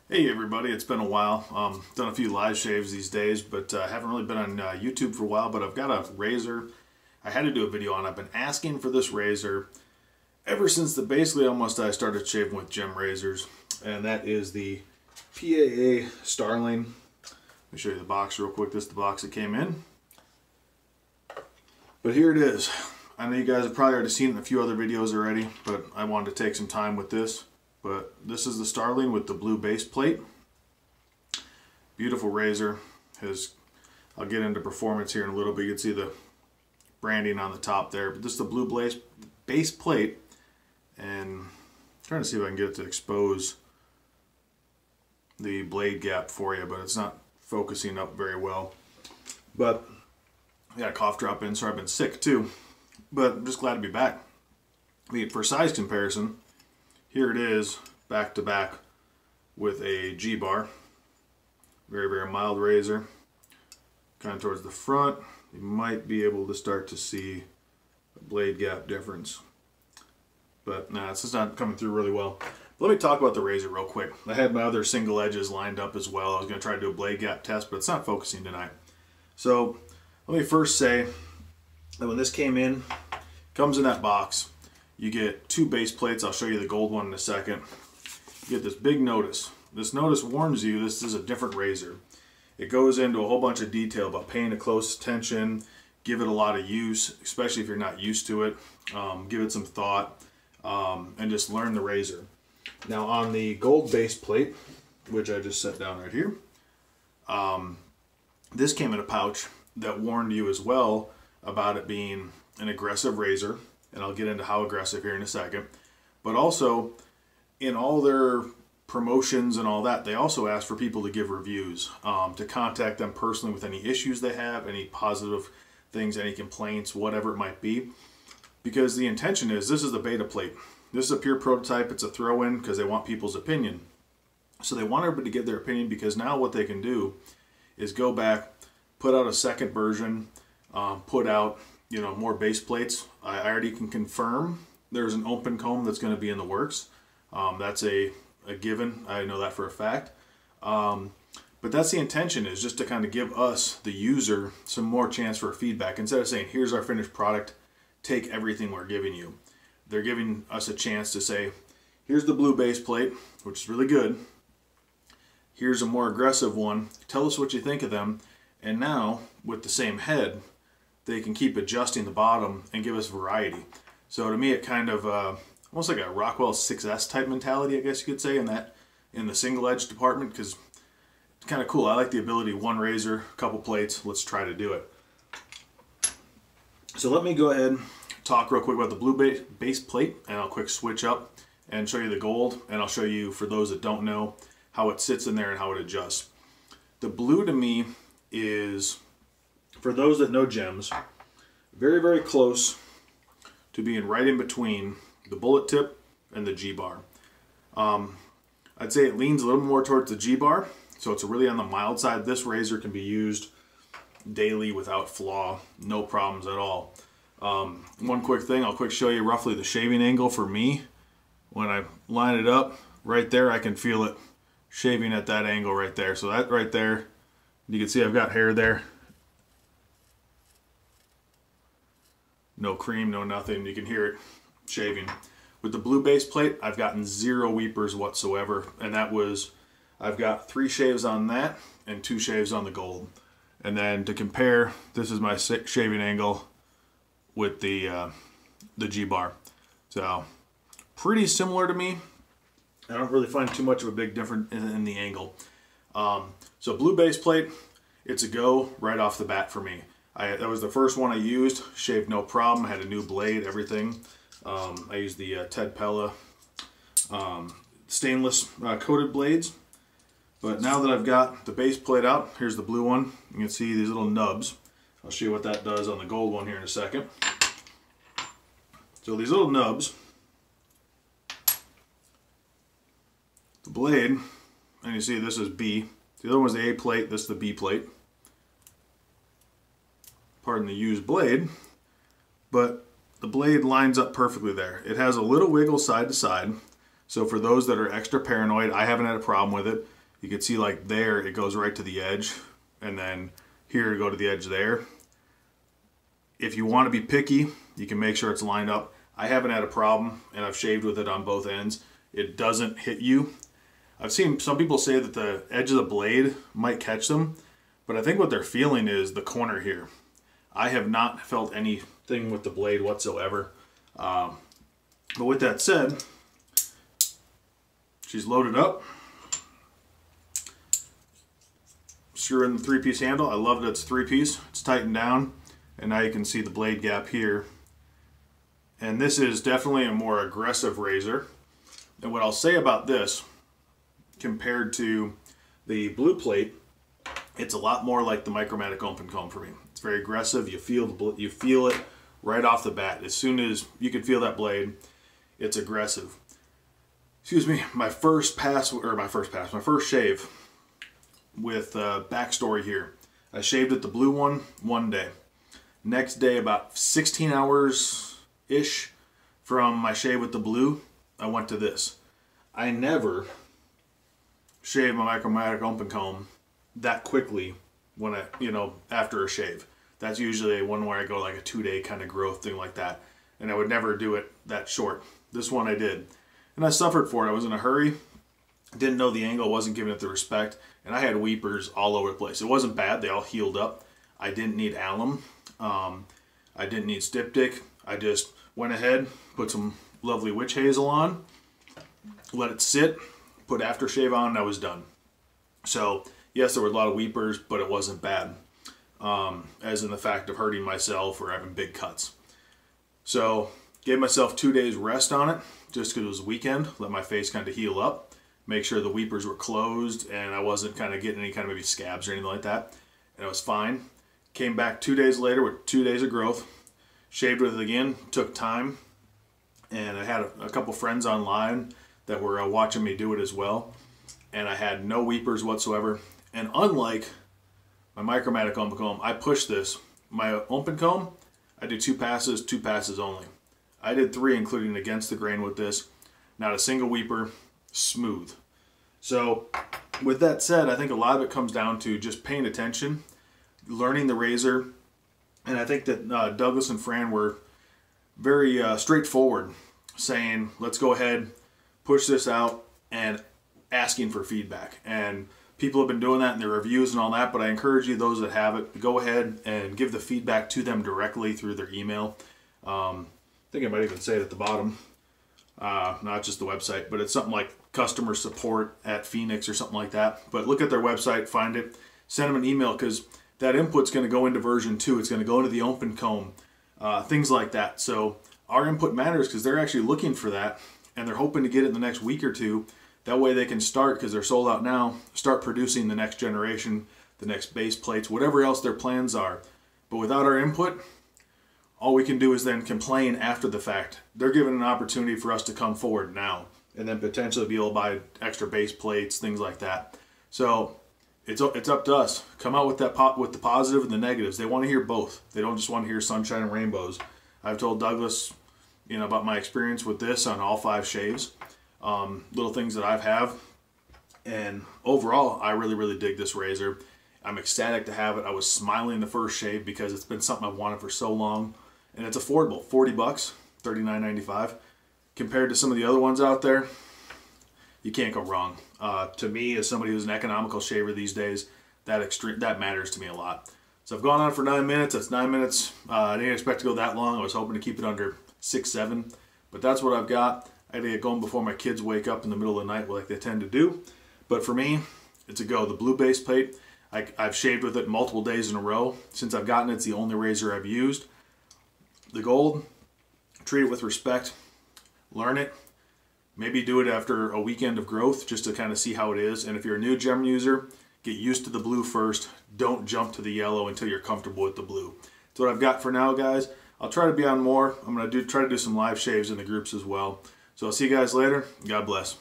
Hey everybody, it's been a while. Done a few live shaves these days, but haven't really been on YouTube for a while, but I've got a razor I had to do a video on. I've been asking for this razor ever since basically almost I started shaving with gem razors, and that is the PAA Starling. Let me show you the box real quick. This is the box it came in. But here it is. I know you guys have probably already seen it in a few other videos already, but I wanted to take some time with this. But this is the Starling with the blue base plate. Beautiful razor. I'll get into performance here in a little bit. You can see the branding on the top there. But this is the blue base plate. And I'm trying to see if I can get it to expose the blade gap for you, but it's not focusing up very well. But I got a cough drop in, so I've been sick too. But I'm just glad to be back. I mean, for size comparison, here it is, back to back with a G-bar. Very, very mild razor. Kind of towards the front, you might be able to start to see a blade gap difference. But nah, it's just not coming through really well. Let me talk about the razor real quick. I had my other single edges lined up as well. I was going to try to do a blade gap test, but it's not focusing tonight. So let me first say that when this comes in that box, you get two base plates. I'll show you the gold one in a second. You get this big notice. This notice warns you this is a different razor. It goes into a whole bunch of detail about paying a close attention, give it a lot of use, especially if you're not used to it. Give it some thought, and just learn the razor. Now on the gold base plate, which I just set down right here, this came in a pouch that warned you as well about it being an aggressive razor. And I'll get into how aggressive here in a second. But also, in all their promotions and all that, they also ask for people to give reviews, to contact them personally with any issues they have, any positive things, any complaints, whatever it might be. Because the intention is, this is the beta plate. This is a pure prototype. It's a throw-in because they want people's opinion. So they want everybody to give their opinion, because now what they can do is go back, put out a second version, put out more base plates. I already can confirm there's an open comb that's going to be in the works. That's a given. I know that for a fact. But that's the intention, is just to kind of give us, the user, some more chance for feedback. Instead of saying, here's our finished product, take everything we're giving you. They're giving us a chance to say, here's the blue base plate, which is really good. Here's a more aggressive one. Tell us what you think of them. And now, with the same head, they can keep adjusting the bottom and give us variety. So to me, it kind of almost like a Rockwell 6S type mentality, I guess you could say, in the single edge department, because it's kind of cool. I like the ability, one razor, a couple plates, let's try to do it. So let me go ahead and talk real quick about the blue base plate, and I'll quick switch up and show you the gold, and I'll show you, for those that don't know, how it sits in there and how it adjusts. The blue to me is, for those that know gems, very, very close to being right in between the bullet tip and the G-bar. I'd say it leans a little more towards the G-bar, so it's really on the mild side. This razor can be used daily without flaw, no problems at all. One quick thing, I'll quick show you roughly the shaving angle for me. When I line it up, right there, I can feel it shaving at that angle right there. So that right there, you can see I've got hair there. No cream, no nothing. You can hear it shaving. With the blue base plate, I've gotten zero weepers whatsoever. And that was, I've got 3 shaves on that and 2 shaves on the gold. And then to compare, this is my shaving angle with the G-bar. So pretty similar to me. I don't really find too much of a big difference in the angle. So blue base plate, it's a go right off the bat for me. That was the first one I used, shaved no problem, had a new blade, everything. I used the Ted Pella stainless coated blades. But now that I've got the base plate out, here's the blue one. You can see these little nubs. I'll show you what that does on the gold one here in a second. So these little nubs, the blade, and you see this is B. The other one's the A plate, this is the B plate. Pardon the used blade, but the blade lines up perfectly there. It has a little wiggle side to side, So for those that are extra paranoid, I haven't had a problem with it. You can see like there, it goes right to the edge, and then here to go to the edge there. If you want to be picky, you can make sure it's lined up. I haven't had a problem, and I've shaved with it on both ends. It doesn't hit you. I've seen some people say that the edge of the blade might catch them, but I think what they're feeling is the corner here. I have not felt anything with the blade whatsoever. But with that said, she's loaded up. Screw in the 3-piece handle. I love that it's 3-piece. It's tightened down, and now you can see the blade gap here. And this is definitely a more aggressive razor. And what I'll say about this, compared to the blue plate, it's a lot more like the Micromatic open comb for me. It's very aggressive. You feel it right off the bat. As soon as you can feel that blade, it's aggressive. Excuse me, my first shave with backstory here. I shaved at the blue one day. Next day, about 16 hours-ish from my shave with the blue, I went to this. I never shave my Micromatic open comb that quickly when after a shave. That's usually one where I go like a 2-day kind of growth thing like that. And I would never do it that short. This one I did. And I suffered for it. I was in a hurry. Didn't know the angle, wasn't giving it the respect. And I had weepers all over the place. It wasn't bad. They all healed up. I didn't need alum. I didn't need styptic. I just went ahead, put some lovely witch hazel on, let it sit, put aftershave on, and I was done. So yes, there were a lot of weepers, but it wasn't bad. As in the fact of hurting myself or having big cuts. So gave myself 2 days rest on it, just because it was a weekend. Let my face kind of heal up, make sure the weepers were closed, and I wasn't kind of getting any kind of maybe scabs or anything like that. And it was fine. Came back 2 days later with 2 days of growth. Shaved with it again, took time. And I had a couple friends online that were watching me do it as well. And I had no weepers whatsoever. And unlike my Micromatic open comb, I push this. My open comb, I do 2 passes only. I did 3, including against the grain with this. Not a single weeper, smooth. So with that said, I think a lot of it comes down to just paying attention, learning the razor. And I think that Douglas and Fran were very straightforward, saying, let's go ahead, push this out, and asking for feedback. And people have been doing that in their reviews and all that, but I encourage you, those that have it, go ahead and give the feedback to them directly through their email. I think I might even say it at the bottom, not just the website, but it's something like customer support at Phoenix or something like that. But look at their website, find it, send them an email, because that input's going to go into version 2. It's going to go into the open comb, things like that. So our input matters because they're actually looking for that, and they're hoping to get it in the next week or two. That way they can start, because they're sold out now, start producing the next generation, the next base plates, whatever else their plans are. But without our input, all we can do is then complain after the fact. They're given an opportunity for us to come forward now and then potentially be able to buy extra base plates, things like that. So it's up to us. Come out with with the positive and the negatives. They want to hear both. They don't just want to hear sunshine and rainbows. I've told Douglas, about my experience with this on all 5 shaves, little things that I've have, and overall, I really, really dig this razor. I'm ecstatic to have it. I was smiling the first shave because it's been something I've wanted for so long, and it's affordable. $40, $39.95. Compared to some of the other ones out there, you can't go wrong. To me, as somebody who's an economical shaver these days, that matters to me a lot. So I've gone on for 9 minutes. That's 9 minutes. I didn't expect to go that long. I was hoping to keep it under 6, 7, but that's what I've got. I gotta get going before my kids wake up in the middle of the night like they tend to do. But for me, it's a go. The blue base plate, I've shaved with it multiple days in a row. Since I've gotten it, it's the only razor I've used. The gold, treat it with respect, learn it. Maybe do it after a weekend of growth just to kind of see how it is. And if you're a new gem user, get used to the blue first. Don't jump to the yellow until you're comfortable with the blue. That's what I've got for now, guys. I'll try to be on more. I'm going to try to do some live shaves in the groups as well. So I'll see you guys later. God bless.